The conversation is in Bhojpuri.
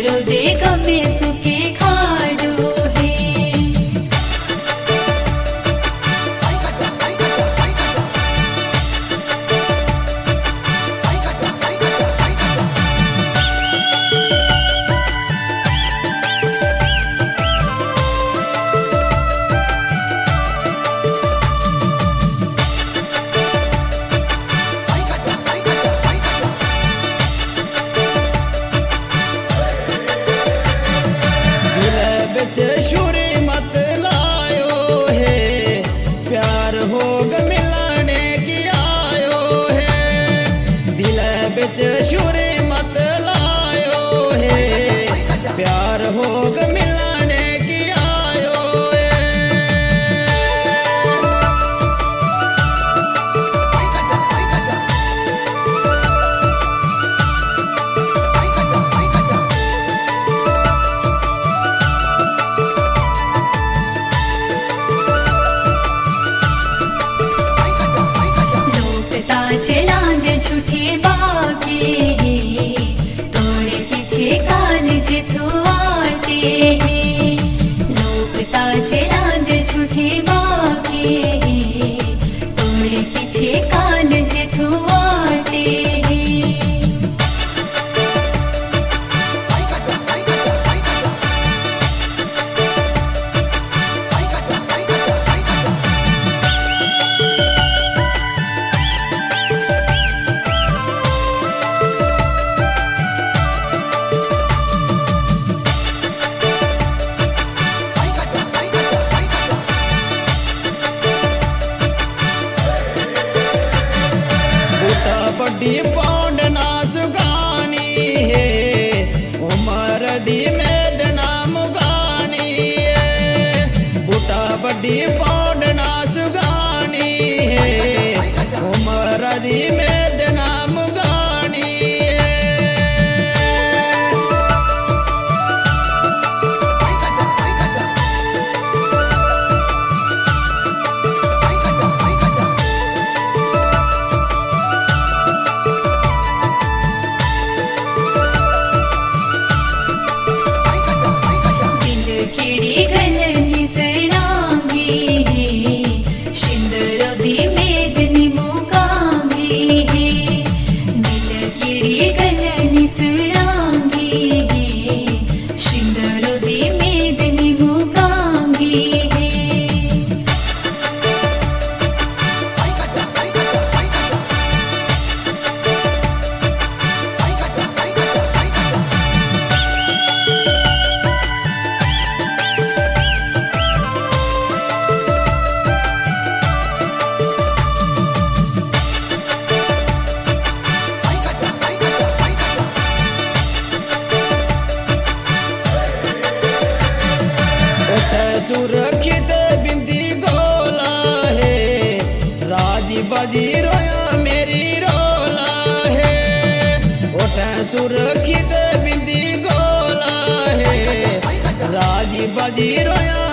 सिंदरो दे गमे सुखे खाड़ो है। छुरी मत लायो है, प्यार होग मिलाने की आयो है। दिल बिच छुरी मत लायो है, प्यार होग मिलाने की आयो है। चलांद झूठे बागे तोड़े पीछे काल जिथुआते लोकता चलांद झूठे बागे तोड़े पीछे काल जिथुआते। बड़ी पौंड ना सुगानी है, उमर दी मेद नाम गानी है। बूटा बड़ी पौंड ना सुगानी है, उमर दी मेद नाम गानी है। सुरक्षित बिंदी गोला है, राजी बाजी रोया मेरी रोला है। ओठ सुरक्षित बिंदी गोला है, राजी बाजी रोया